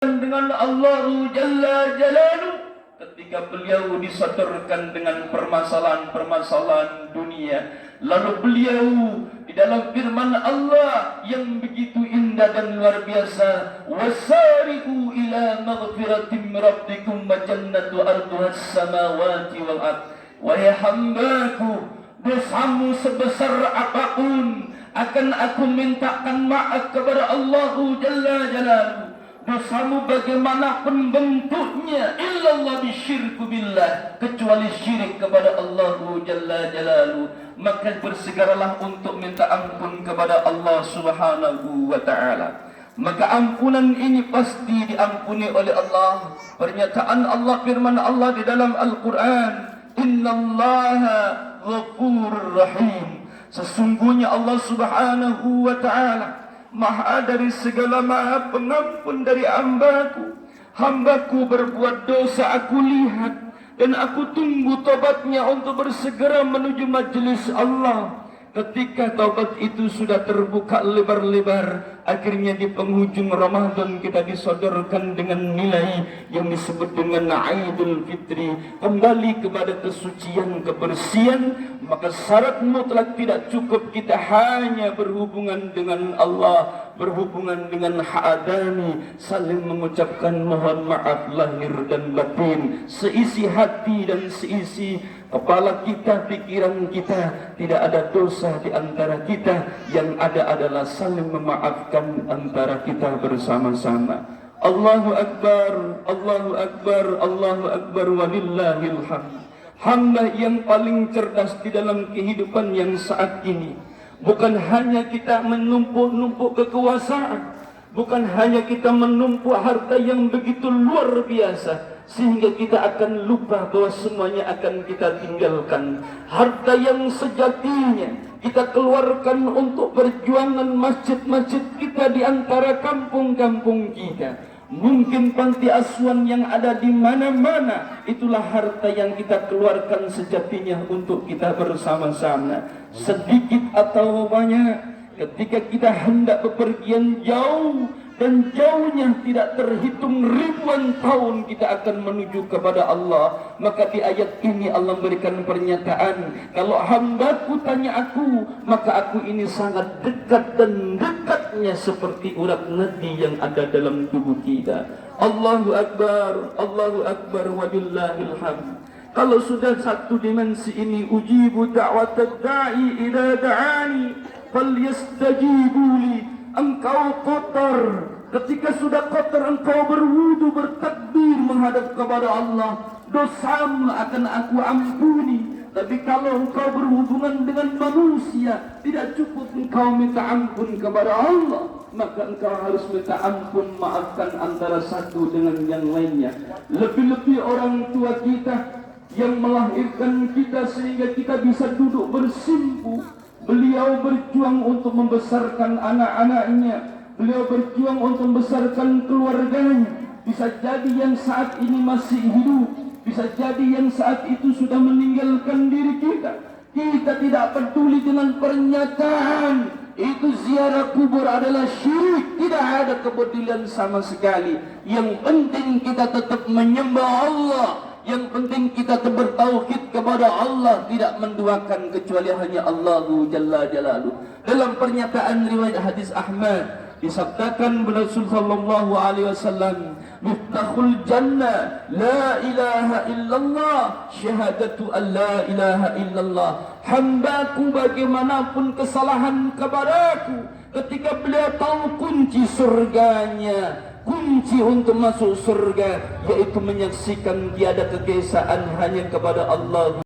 dengan Allah Jalla Jalaluh ketika beliau disodorkan dengan permasalahan-permasalahan dunia. Lalu beliau di dalam firman Allah yang begitu indah dan luar biasa, wasari'u ila maghfiratin rabbikum wa jannatu arduhas samawati wal ard. Wahai hambaku, dosamu sebesar apapun akan aku mintakan maaf kepada Allah Jalla Jalaluh. Dosamu bagaimanapun bentuknya, illallah bisyirku billah, kecuali syirik kepada Allah Jalla Jalaluh, maka bersegeralah untuk minta ampun kepada Allah Subhanahu wa ta'ala. Maka ampunan ini pasti diampuni oleh Allah. Pernyataan Allah, firman Allah di dalam Al-Quran, innallaha ghafurur rahim. Sesungguhnya Allah Subhanahu wa ta'ala Maha dari segala Maha pengampun dari hambaku. Hambaku berbuat dosa, aku lihat dan aku tunggu tobatnya untuk bersegera menuju majlis Allah. Ketika taubat itu sudah terbuka lebar-lebar, akhirnya di penghujung Ramadan kita disodorkan dengan nilai yang disebut dengan Aidul Fitri, kembali kepada kesucian, kebersihan. Maka syarat mutlak tidak cukup kita hanya berhubungan dengan Allah, berhubungan dengan hadani, saling mengucapkan mohon maaf lahir dan batin, seisi hati dan seisi kepala kita, pikiran kita, tidak ada dosa di antara kita. Yang ada adalah saling memaafkan antara kita bersama-sama. Allahu Akbar, Allahu Akbar, Allahu Akbar, walillahil hamd. Hamba yang paling cerdas di dalam kehidupan yang saat ini bukan hanya kita menumpuk-numpuk kekuasaan, bukan hanya kita menumpuk harta yang begitu luar biasa sehingga kita akan lupa bahwa semuanya akan kita tinggalkan. Harta yang sejatinya kita keluarkan untuk perjuangan masjid-masjid kita di antara kampung-kampung kita. Mungkin panti asuhan yang ada di mana-mana, itulah harta yang kita keluarkan sejatinya untuk kita bersama-sama. Sedikit atau banyak, ketika kita hendak bepergian jauh, dan jauhnya tidak terhitung ribuan tahun kita akan menuju kepada Allah. Maka di ayat ini Allah memberikan pernyataan, kalau hambaku tanya aku, maka aku ini sangat dekat dan dekatnya seperti urat nadi yang ada dalam tubuh kita. Allahu Akbar, Allahu Akbar, walillahil hamd. Kalau sudah satu dimensi ini, ujibu da'watad da'i idza da'ani falyastajibu li. Engkau kotor. Ketika sudah kotor, engkau berwudu, bertakbir menghadap kepada Allah, dosamu akan aku ampuni. Tapi kalau engkau berhubungan dengan manusia, tidak cukup engkau minta ampun kepada Allah, maka engkau harus minta ampun, maafkan antara satu dengan yang lainnya. Lebih-lebih orang tua kita yang melahirkan kita sehingga kita bisa duduk bersimpu. Beliau berjuang untuk membesarkan anak-anaknya, beliau berjuang untuk membesarkan keluarganya. Bisa jadi yang saat ini masih hidup, bisa jadi yang saat itu sudah meninggalkan diri kita. Kita tidak peduli dengan pernyataan itu ziarah kubur adalah syirik, tidak ada kepedulian sama sekali. Yang penting kita tetap menyembah Allah. Yang penting kita bertauhid kepada Allah, tidak menduakan kecuali hanya Allah Jalla Jalaluh. Dalam pernyataan riwayat hadis Ahmad disabdakan Rasul sallallahu alaihi wasallam, miftahul jannah la ilaha illallah, syahadatu an la ilaha illallah. Hambaku bagaimanapun kesalahan kepadaku, ketika beliau tahu kunci surganya, kunci untuk masuk surga, yaitu menyaksikan tiada keesaan hanya kepada Allah.